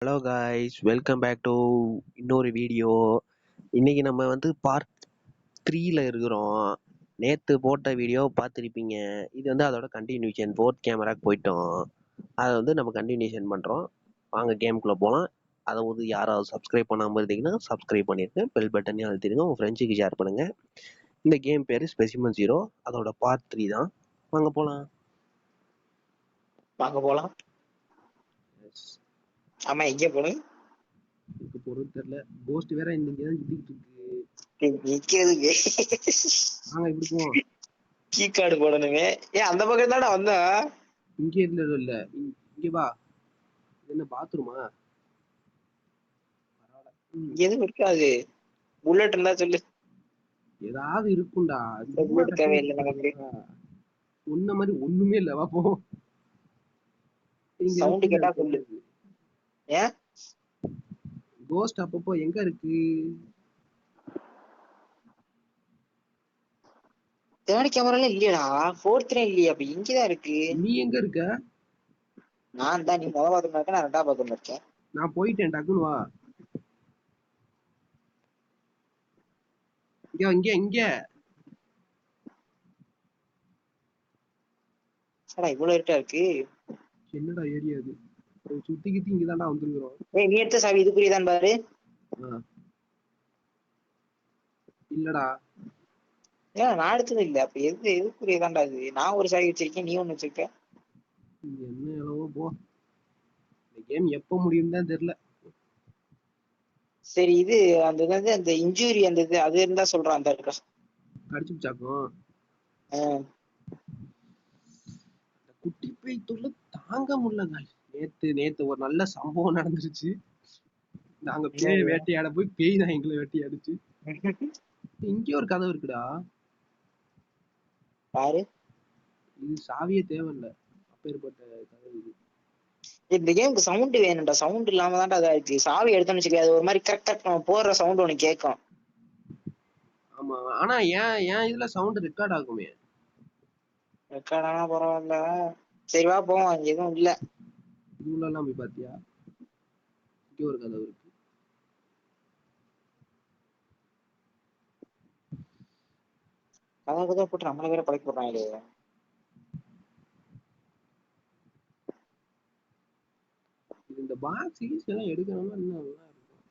Hello guys, welcome back to இன்னொரு video. இன்னைக்கு நம்ம பார்ட் 3ல இருக்கிறோம். நேற்று போட்ட வீடியோ பார்த்துருப்பீங்க. இது அதோட கண்டினியூஷன். ஃபோர்த் கேமராக்கு போயிட்டோம். அதை நம்ம கண்டினியூஷன் பண்ணுறோம். வாங்க கேமுக்குள்ளே போகலாம். அதை யாராவது சப்ஸ்கிரைப் பண்ணாமல் இருந்தீங்கன்னா சப்ஸ்கிரைப் பண்ணிருங்க. பெல் பட்டனையும் அழுத்திடுங்க. உங்கள் ஃப்ரெண்ட்ஸுக்கு ஷேர் பண்ணுங்கள். இந்த கேம் பேர் ஸ்பெசிமன் ஜீரோ. அதோட பார்ட் 3 தான். வாங்க போகலாம். ஆமா, எங்க போகணும்? இதுக்கு பொருள் தெரியல. கோஸ்ட் வேற இன்னைக்கு தான் சுத்திட்டு இருக்கு. நிக்கிறதுக்கு வாங்க இப்படி போவோம். கீ கார்டு போடணுமே. அந்த பக்கம் தானே வந்தா? இங்க இல்ல இங்க வா. என்ன பாத்ரூமா? எதுவும் இருக்காது. புல்லட் இருந்தா சொல்லு. ஏதாவது இருக்கும்டா. புல்லட் தேவையில்லை நமக்கு. சொன்ன மாதிரி ஒண்ணுமே இல்ல. வா போ. சவுண்ட் கேட்டா சொல்லு. ஏன் கோஸ்ட் அப்பப்போ எங்க இருக்கு? தேர்ட் கேமரால இல்லையடா. ஃபோர்த்ல இல்லையா? அப்ப இங்கதான் இருக்கு. நீ எங்க இருக்க? நான் தான். நீ முதல் பாத்ரூம் இருக்க, நான் ரெண்டாவது பாத்ரூம் இருக்கேன். நான் போயிட்டேன். டக்குன்னு வா. இங்க இங்க. இவ்வளவு இருட்டா இருக்கு. என்னடா ஏரியா அது? சுத்தி கித்தி இங்கதான்டா வந்துருக்கிறோம். நீ எடுத்த சாவி இதுக்குரியதான் பாரு. இல்லடா. நான் எடுத்தது இல்ல. அப்ப எதுக்குரியதான்டா இது? நான் ஒரு சாவி வச்சிருக்கேன், நீ ஒண்ணு வச்சிருக்க. என்ன எவ்வளவோ போ. இந்த கேம் எப்ப முடியும் தான் தெரியல. சரி, இது அந்த இன்ஜூரி அந்த இது அது இருந்தா சொல்றான். அந்த இருக்கா கடிச்சு பிச்சாக்கும். குட்டி பேய் தொல்லை தாங்க முடியல. நேத்து ஒரு நல்ல சம்பவம் நடந்துருச்சு. நாங்க பேய் வேட்டையாட போய் பேய் தான் எங்களை வேட்டையாடுச்சு. இங்கே ஒரு கதவு இருக்குடா. பாரு, இது சாவியே தேவையில்ல. அப்பேற்பட்ட கதவு இது. இந்த கேமுக்கு சவுண்ட் வேணும்டா. சவுண்ட் இல்லாம தான்டா அதா இருக்கு. சாவி எடுத்தோம்னு வச்சுக்க, அது ஒரு மாதிரி கரெக்டா போடுற சவுண்ட் உனக்கு கேட்கும். ஆமா, ஆனா ஏன் இதுல சவுண்ட் ரெக்கார்ட் ஆகுமே. ரெக்கார்ட் ஆனா பரவாயில்ல. சரி வா போவோம். அங்க எதுவும் இல்ல. இதுல எல்லாம் போய் பாத்தியா? இங்கே ஒரு கதவு இருக்கு. கதை போட்டு நம்மள வேற பழக்கி போடுறாங்களே. இந்த பாக்ஸ் எல்லாம் எடுக்கணும்னா இன்னும் நல்லா இருக்கும்.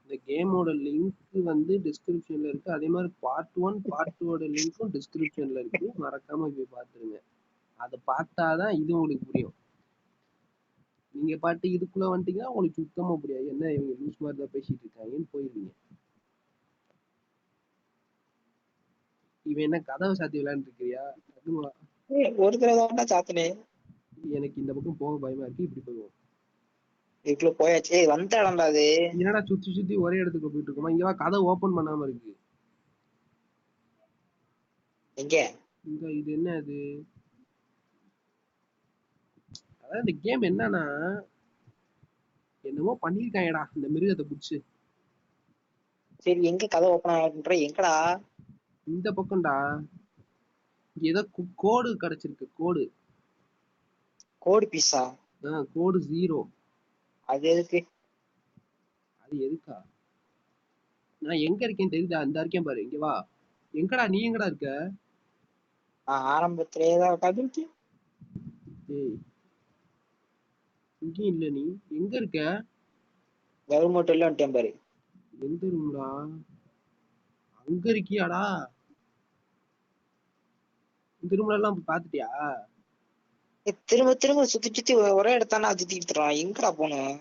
இந்த கேமோட லிங்க் டிஸ்கிரிப்ஷன்ல இருக்கு. அதே மாதிரி பார்ட் 1 பார்ட் 2 லிங்க்கும் டிஸ்கிரிப்ஷன்ல இருக்கு. மறக்காம போய் பாத்துருங்க. அதை பார்த்தாதான் இது உங்களுக்கு புரியும். நீங்க பாட்டு இதுக்குள்ள வந்துட்டீங்கன்னா உங்களுக்கு சுத்தமா புரியாது. என்ன இவங்க லூஸ் மாதிரி தான் பேசிட்டு இருக்காங்கன்னு போயிருவீங்க. இவன் என்ன கதவை சாத்தி விளையாண்டு இருக்கிறியா? ஒரு தடவை தான் சாத்தினே. எனக்கு இந்த பக்கம் போக பயமா இருக்கு. இப்படி போயிடுவோம். இதுக்குள்ள போயாச்சு. வந்த இடம்டா அது. என்னடா சுத்தி ஒரே இடத்துக்கு போயிட்டு இருக்கோமா? இங்க கதை ஓபன் பண்ணாம இருக்கு. எங்க இங்க இது என்ன அது? அதாவது இந்த கேம் என்னன்னா என்னமோ பண்ணிருக்காங்கடா இந்த மிருகத்தை புடிச்சு. சரி, எங்க கதை ஓபன் ஆகுன்ற? எங்கடா? இந்த பக்கம்டா. ஏதோ கோடு கிடைச்சிருக்கு. கோடு பீஸா? கோடு 0. அது எதுக்கு? அது எதுக்கா? நான் எங்க இருக்கேன்னு தெரியுதா? இந்த இருக்கேன் பாரு. இங்க வா. எங்கடா நீ எங்கடா இருக்க? ஆரம்பத்திலேதான் உட்காந்துருச்சு. ஏய், இங்கேயும் இல்ல. நீ எங்க இருக்க? கவர்மெண்ட் எல்லாம் வந்துட்டேன் பாரு. எந்த ரூம்டா? அங்க இருக்கியாடா? இந்த ரூம்ல எல்லாம் பாத்துட்டியா? திரும்ப திரும்ப சுத்தி ஒரே இடத்தானா சுத்திட்டு இருக்கான். எங்கடா போனோம்?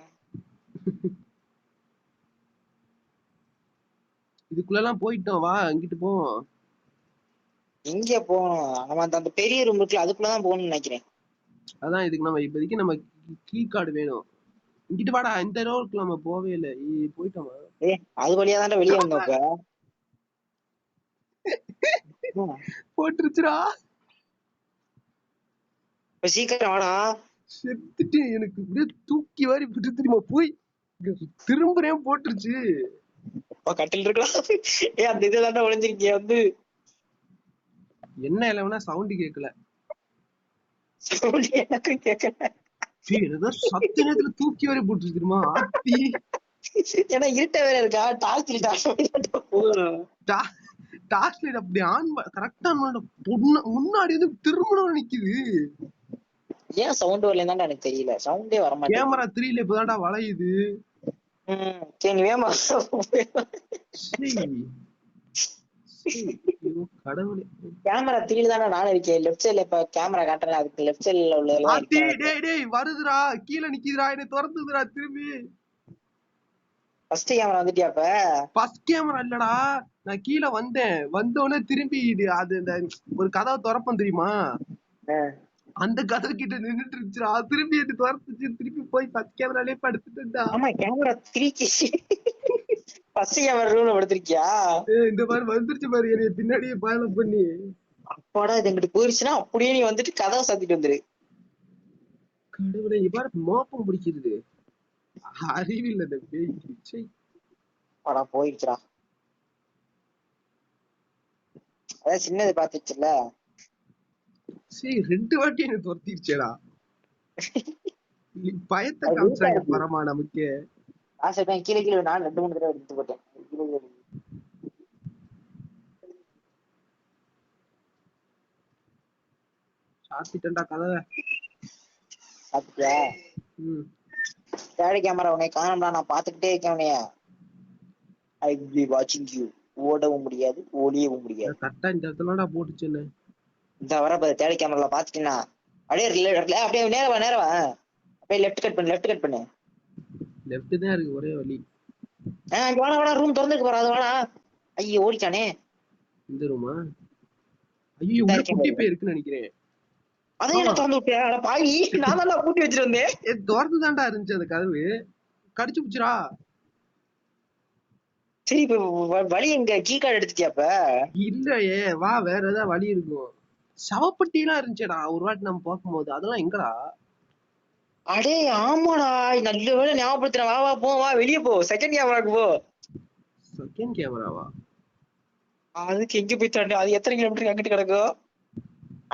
இதுக்குள்ள எல்லாம் போயிட்டோம். வா இங்கிட்டு போவோம். எங்க போகணும்? நம்ம அந்த பெரிய ரூம் இருக்குல்ல, அதுக்குள்ளதான் போகணும்னு நினைக்கிறேன். அதான் இதுக்கு நம்ம இப்போதைக்கு நம்ம கீ கார்டு வேணும். இங்கிட்டு வாடா. இந்த ரோலுக்கு நம்ம போவே இல்லை. போயிட்டோமா? அது வழியா தான் வெளியே வந்தோம். இப்ப போட்டுருச்சுடா. இப்ப சீக்கிரம் வாடா. செத்துட்டு எனக்கு அப்படியே தூக்கி வாரி விட்டு தெரியுமா போய் திரும்புறேன். போட்டுருச்சு. கட்டில் இருக்கலாம். அந்த இதுதாண்டா ஒளிஞ்சிருக்கிய என்ன இல்லைன்னா சவுண்ட் கேட்கல. எனக்கு கேட்கல. ஏதோ சத்த நேரத்துல தூக்கி வரை போட்டு தெரியுமா ஆத்தி. ஏன்னா இருட்ட வேற இருக்கா, டார்ச் லைட் அப்படி ஆன் கரெக்டா முன்னாடி வந்து திருமணம் நிக்குது. ஏன் சவுண்ட் வரலன்னு எனக்கு தெரியல, சவுண்டே வர மாட்டேங்குது. கேமரா 3ல இப்பதான்டா வளையுது. சரி நீ வேமா. கடவுளே. கேமரா 3ல தானே நானும் இருக்கேன். லெஃப்ட் சைடுல இப்ப கேமரா காட்டுறேன், அதுக்கு லெஃப்ட் சைடுல உள்ளதெல்லாம் ஆத்தி இருக்கு. டேய் டேய் வருதுடா, கீழ நிக்குதுடா, என்ன துரத்துதுடா திரும்பி. ஃபர்ஸ்ட் கேமரா வந்துட்டியா அப்ப? ஃபர்ஸ்ட் கேமரா இல்லடா, நான் கீழ வந்தேன், வந்தோடனே திரும்பி அது இந்த ஒரு கதவை திறப்போம் தெரியுமா, அந்த கதவு கிட்ட நின்னுட்டு இருந்துச்சுடா, திரும்பி என்ன துரத்துச்சு, திருப்பி போய் ஃபர்ஸ்ட் கேமராலயே படுத்துட்டேன்டா. ஆமா கேமரா 3க்கு ஃபர்ஸ்ட் கேமரா ரூம்ல படுத்திருக்கியா? இந்த மாதிரி வந்துருச்சு பாரு என்னைய பின்னாடியே பாயில பண்ணி. அப்பாடா இது எங்கிட்டு போயிருச்சுன்னா அப்படியே நீ வந்துட்டு கதவை சாத்திட்டு வந்துரு. கடவுளே இவ்வாறு மோப்பம் பிடிக்கிறது அறிவில்லை இந்த பேய்க்கு. அடா போயிடுச்சுடா. அதான் சின்னது பாத்துச்சுல. சரி 2 வாட்டி என்ன துரத்திடுச்சேடா. பயத்தை காமிச்சாங்க பரமா நமக்கு. கீழே கீழே நான் 2-3 தடவை எடுத்து போட்டேன். சாத்திட்டேன்டா கதவை. பாத்துட்டியா? தேர்ட் கேமரா உன்னை காணோம்டா, நான் பாத்துக்கிட்டே இருக்கேன் உன்னைய. ஐ வில் பி வாட்சிங் யூ. ஓடவும் முடியாது, ஒளியவும் முடியாது. கரெக்டா இந்த இடத்துலடா போட்டுச்சுன்னு. இந்த வர தேர்ட் கேமரால பாத்துட்டேன்னா அப்படியே அப்படியே நேரவா அப்படியே லெஃப்ட் கட் பண்ணு. லெஃப்ட் தான் இருக்கு ஒரே வழி. வாடா ரூம் திறந்துருக்கு பாரு, அது வாடா. ஐயோ ஓடிச்சானே. இந்த ரூமா? ஐயோ உள்ள குட்டி பேய் இருக்குன்னு நினைக்கிறேன். அதான் என்ன திறந்து விட்டியா பாவி, நான் தான் பூட்டி வச்சிட்டு வந்தேன். திறந்து தான்டா இருந்துச்சு அந்த கதவு, கடிச்சு புச்சுடா. சரி இப்ப வழி எங்க, கீ கார்டு எடுத்துட்டியாப்ப? இல்லையே, வா வேற ஏதாவது வழி இருக்கும். சவப்பட்டி எல்லாம் இருந்துச்சேடா ஒரு வாட்டி நம்ம பார்க்கும்போது, அதெல்லாம் எங்கடா? அடே ஆமாடா, நல்ல வேலை ஞாபகப்படுத்துற. வா போ, வா வெளியே போ, செகண்ட் கேமராக்கு போ. செகண்ட் கேமராவா? அதுக்கு எங்க போய் தாண்டி, அது எத்தனை கிலோமீட்டருக்கு அங்கிட்டு கிடக்கும்,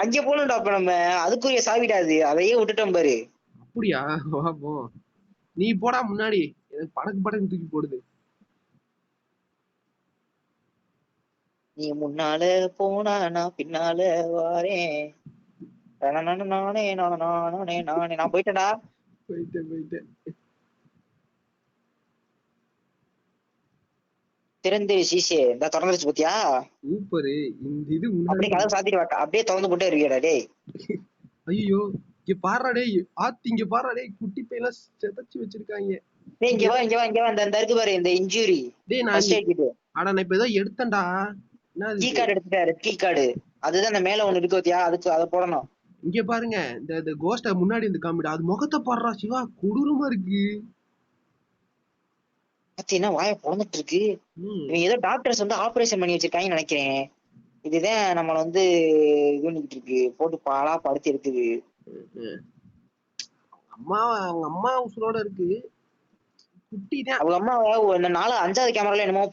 அங்கே போகணும்டா. அப்ப நம்ம அதுக்குரிய சாவிடாது, அதையே விட்டுட்டோம் பாரு. அப்படியா? வா போ, நீ போடா முன்னாடி, எனக்கு படக்கு தூக்கி போடுது. நீ முன்னால போனா நான் பின்னால வாரேன். நானே நான் போயிட்டேன்டா. போயிட்டேன். திறந்து சீசே இந்த திறந்துருச்சு பாத்தியா? சூப்பரு. இந்த இது அப்படியே கதவை சாத்திட்டு வாட்டா, அப்படியே திறந்து போட்டே இருக்கியடா டேய். ஐயோ இங்க பாருடா டேய், ஆத்தி இங்க பாருடா டேய், குட்டி பையெல்லாம் செதச்சு வச்சிருக்காங்க. டேய் இங்க வா இந்த இருக்கு பாரு, இந்த இன்ஜூரி டேய் நான் இப்ப ஏதோ எடுத்தேன்டா. கீ கார்டு எடுத்துட்டாரு, கீ கார்டு. அதுதான் அந்த மேல ஒண்ணு இருக்கு பாத்தியா, அதுக்கு அதை போடணும். இங்க பாருங்க இந்த கோஸ்ட முன்னாடி இந்த காமிடா, அது முகத்தை பாடுறா சிவா, கொடூரமா இருக்கு. பாத்தீங்கன்னா வாய பொழந்துட்டு இருக்கு. இவங்க ஏதோ டாக்டர்ஸ் வந்து ஆபரேஷன் பண்ணி வச்சிருக்காங்கன்னு நினைக்கிறேன். இதுதான் நம்மள வந்து இது பண்ணிக்கிட்டு இருக்கு, போட்டு பாலா படுத்தி எடுக்குது. அவங்க அம்மா உசுரோட இருக்கு. குட்டிதான். அவங்க அம்மா 4-5வது கேமரால என்னமோ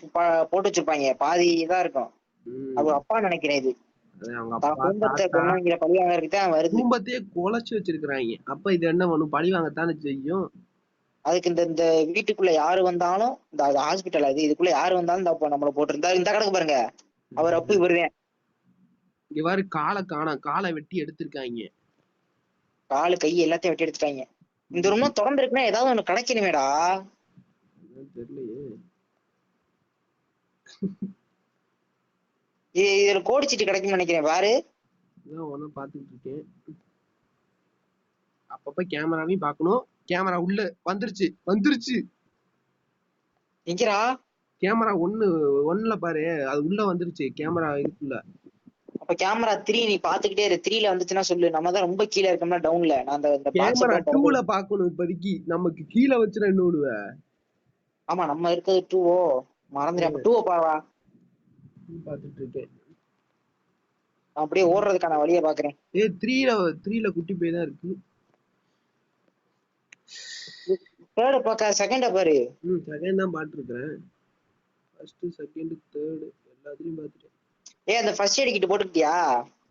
போட்டு வச்சிருப்பாங்க, பாதி இதா இருக்கும். அவங்க அப்பா நினைக்கிறேன் இது. குடும்பத்தை கொண்டவங்கிற பழி வாங்கறதுக்குதான் வருது. குடும்பத்தையே குலைச்சு வச்சிருக்காங்க. அப்ப இது என்ன பண்ணும், பழி வாங்கத்தானே செய்யும். அதுக்கு இந்த வீட்டுக்குள்ள யாரு வந்தாலும், இந்த ஹாஸ்பிட்டல் அது, இதுக்குள்ள யாரு வந்தாலும் நம்மள போட்டிருந்தா இந்த கணக்கு பாருங்க, அவர் அப்பு இவருதான். இங்க பாரு, காலை வெட்டி எடுத்திருக்காங்க. காலு கை எல்லாத்தையும் வெட்டி எடுத்துட்டாங்க. இந்த ரூம்ல திறந்து இருக்குன்னா ஏதாவது ஒண்ணு கிடைக்கணுமேடா. தெரியலையே. இதுல கோடி சீட்டு கிடைக்கும்னு நினைக்கிறேன் பாரு. ஒன்னும் பாத்துட்டு இருக்கேன். அப்பப்ப கேமராவையும் பாக்கணும். கேமரா உள்ள வந்துருச்சு. எங்கடா கேமரா 1ல பாரு, அது உள்ள வந்துருச்சு. கேமரா இருக்குல்ல. அப்ப கேமரா 3 நீ பாத்துக்கிட்டே இரு. 3ல வந்துச்சுன்னா சொல்லு, நம்ம தான் ரொம்ப கீழே இருக்கோம்னா டவுன்ல. நான் அந்த கேமரா 2ல பாக்கணும் இப்போதைக்கு. நமக்கு கீழே வச்சுனா என்ன பண்ணுவ? ஆமா நம்ம இருக்கிறது 2ஓ மறந்துடு. அப்ப 2 பாவா பாத்துட்டு இருக்கேன். அப்படியே ஓடுறதுக்கான வழியை பாக்குறேன். 3ல குட்டி போய் தான் இருக்கு. தேர்ட் பாக்க, செகண்ட பாரு. செகண்ட் தான் பாத்து இருக்கேன். ஃபர்ஸ்ட் செகண்ட் தேர்ட் எல்லாத்தையும் பாத்துட்டேன். அந்த ஃபர்ஸ்ட் எய்ட் கிட் போட்டுக்கிட்டியா?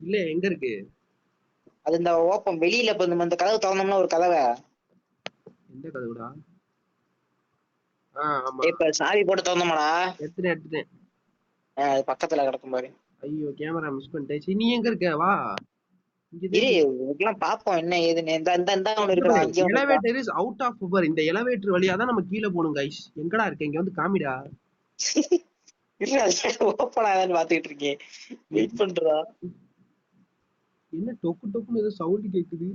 இல்ல, எங்க இருக்கு அது? இந்த ஓப்பன் வெளியில இப்ப இந்த கதவு திறந்தோம்னா ஒரு கதவை, எந்த கதவுடா? ஆமா. இப்ப சாவி போட்டு திறந்தோமாடா? எடுத்துட்டேன். அது பக்கத்துல கிடக்கும் பாரு. ஐயோ கேமரா மிஸ் பண்ணிட்டேன். சரி நீ எங்க இருக்க? வா. இரு இதெல்லாம் பாப்போம் என்ன ஏதுன்னு. இந்த ஒண்ணு இருக்குடா, இங்க ஒண்ணு இருக்கா? Elevator is out of power. இந்த எலவேட்டர் வழியா தான் நம்ம கீழே போகணும் கைஸ். எங்கடா இருக்க? இங்க வந்து காமிடா. இல்ல ஓப்பன் ஆகுதான்னு பாத்துக்கிட்டு இருக்கேன். வெயிட் பண்றா. என்ன டொக்குன்னு ஏதோ சவுண்ட் கேக்குது.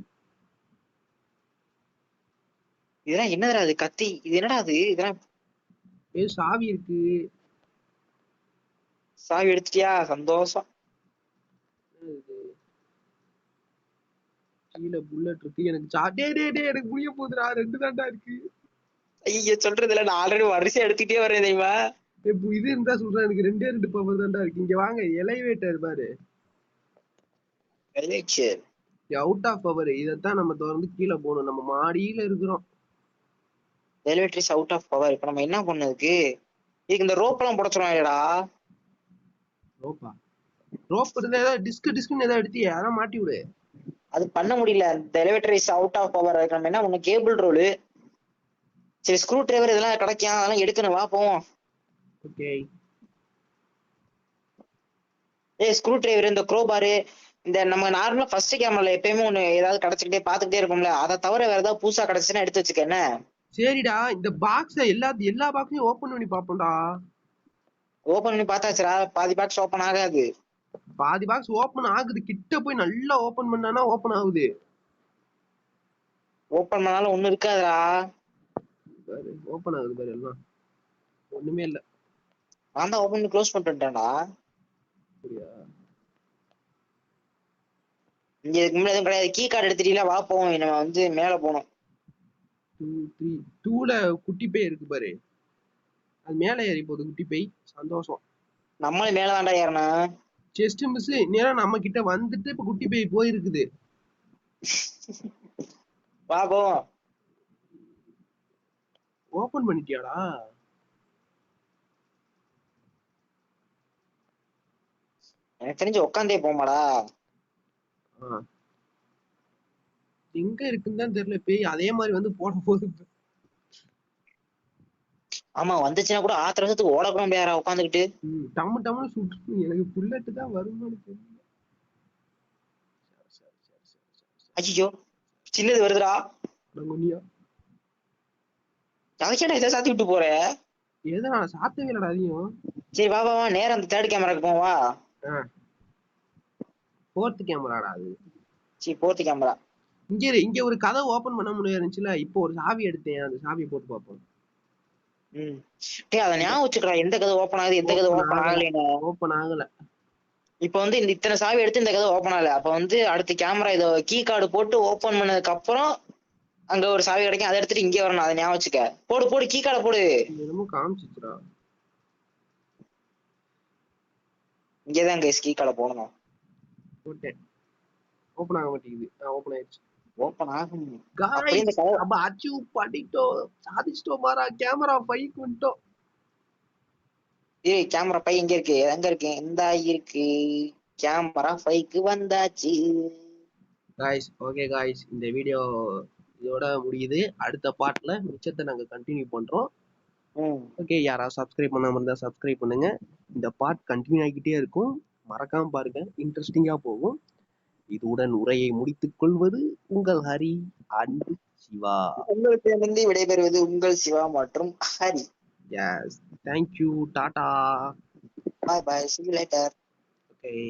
இதெல்லாம் என்னடா அது கத்தி? இது என்னடா அது? இதெல்லாம் ஏதோ சாவி இருக்கு. சாவி எடுத்துட்டியா? சந்தோஷம். கீழே புல்லட் இருக்கு. எனக்கு எனக்கு முடிய போகுதுடா. 2 தாண்டா இருக்கு. ஐயோ சொல்றது இல்ல, நான் ஆல்ரெடி வரிசை எடுத்துக்கிட்டே வரேன் தெரியுமா? இது இருந்தா சொல்றேன். எனக்கு 2 பவர் தாண்டா இருக்கு. இங்க வாங்க, எலிவேட்டர் பாரு. Out of power. இதத்தான் நம்ம தொடர்ந்து கீழே போகணும். நம்ம மாடியில இருக்கிறோம். Elevator is out of power. இப்ப நம்ம என்ன பண்ணதுக்கு? இதுக்கு இந்த ரோப் எல்லாம் புடைச்சிருவாங்கடா. ரோப் இருந்தா ஏதாவது டிஸ்க்னு ஏதாவது எடுத்தியா? அதான் மாட்டி விடு. அது பண்ண முடியல. இந்த elevator is out of power. அதுக்கு நம்ம என்ன பண்ண? கேபிள் ரோல், சரி ஸ்க்ரூ டிரைவர் இதெல்லாம் கிடைக்கும், அதெல்லாம் எடுக்கணும். வா போவோம். ஓகே. ஸ்க்ரூ டிரைவர், இந்த க்ரோபாரு, இந்த நம்ம நார்மலா ஃபர்ஸ்ட் கேமரால எப்பயுமே ஒண்ணு ஏதாவது கிடைச்சிக்கிட்டே பாத்துக்கிட்டே இருப்போம்ல, அதை தவிர வேற ஏதாவது புதுசா கிடைச்சுன்னா எடுத்து வச்சுக்க. என்ன சரிடா, இந்த பாக்ஸ் எல்லா பாக்ஸையும் ஓபன் பண்ணி பாப்போம்டா. ஓபன் பண்ணி பார்த்தாச்சுடா. பாதி பாக்ஸ் ஓபன் ஆகாது. பாதி பாக்ஸ் ஓபன் ஆகுது. கிட்ட போய் நல்லா ஓபன் பண்ணானா ஓபன் ஆகுது. ஓபன் பண்ணாலும் ஒண்ணு இருக்காதுடா. பாரு ஓபன் ஆகுது பாரு. எல்லாம் ஒண்ணுமே இல்ல. நான் தான் ஓபன் பண்ணி க்ளோஸ் பண்ணிட்டேன்டா. சரியா? இங்க இதுக்கு முன்னாடி எதுவும் கிடையாது. கீ கார்டு எடுத்துட்டீங்களா? வா போவோம். நம்ம வந்து மேல போனோம். 2 3 2ல குட்டி பை இருக்கு பாரு. அது மேல ஏறி போகுது குட்டி பை. சந்தோஷம். நம்மளும் மேல தாண்டா ஏறணும். செஸ்ட் மிஸ் நேரா நம்ம கிட்ட வந்துட்டு இப்ப குட்டி பை போயிருக்குது. வா போவோம். ஓபன் பண்ணிட்டியாடா? எனக்கு தெரிஞ்சு உட்காந்தே போமாடா. எங்க இருக்குன்னு தான் தெரியல. பேய் அதே மாதிரி வந்து போட போகுது. ஆமா, வந்துச்சுன்னா கூட ஆத்திர வருஷத்துக்கு ஓட கூட முடியாதா உட்காந்துக்கிட்டு. டம்னு சுட்டு. எனக்கு புல்லட் தான் வருமானு தெரியல. ஐயோ சின்னது வருதுடா. அதுக்கேடா இதை சாத்தி விட்டு போற? ஏதோ நான் சாத்தவே இல்லடா அதையும். சரி வா வா வா, நேரம் அந்த தேர்ட் கேமராக்கு போவோம். வா. ஃபோர்த் கேமராடா அது. சரி ஃபோர்த் கேமரா. இங்க ஒரு கதவு ஓபன் பண்ண முடியாதுச்சுல. இப்போ ஒரு சாவி எடுத்தேன். அந்த சாவியை போட்டு பார்ப்போம். டேய் அத ஞாபகம் வச்சுக்கடா. எந்த கதவு ஓபன் ஆகுது, எந்த கதவு ஓபன் ஆகலைன்னு. ஓபன் ஆகல. இப்போ வந்து இந்த இத்தனை சாவி எடுத்து இந்த கதவு ஓபன் ஆகல. அப்ப வந்து அடுத்த கேமரா இதை கீ கார்டு போட்டு ஓபன் பண்ணதுக்கு அப்புறம் அங்க ஒரு சாவி கிடைக்கும். அதை எடுத்துட்டு இங்கே வரணும். அதை ஞாபகம் வச்சுக்க. போடு போடு, கீ கார்டை போடு. என்னமோ காமிச்சிச்சுடா. இங்கேதான் கைஸ் கீ கார்டை போடணும். போட்டேன். ஓபன் ஆக மாட்டேங்குது. ஓபன் ஆயிடுச்சு. ஓபன் ஆகும். गाइस अब अचीव பண்ணிட்டோம். சாதிச்சிட்டோம் மாறா. கேமரா 5க்கு வந்துட்டோம். ஏய் கேமரா 5 எங்க இருக்கு? எங்க இருக்கு? இந்தா இருக்கு. கேமரா 5க்கு வந்தாச்சு. गाइस ஓகே गाइस, இந்த வீடியோ இதோட முடியுது. அடுத்த பார்ட்ல மிச்சத்தை நாங்க கண்டினியூ பண்றோம். ஓகே, யாராவது சப்ஸ்கிரைப் பண்ணாம இருந்தா சப்ஸ்கிரைப் பண்ணுங்க. இந்த பார்ட் கண்டினியூ ஆகிக்கிட்டே இருக்கும். மறக்காம பாருங்க, இன்ட்ரெஸ்டிங்கா போகும். இதுடன் உரையை முடித்துக் கொள்வது உங்கள் ஹரி அண்ட் சிவா. உங்களுக்கு விடைபெறுவது உங்கள் சிவா மற்றும் Hari. Yes, thank you, tata. Bye bye, see you later. Okay.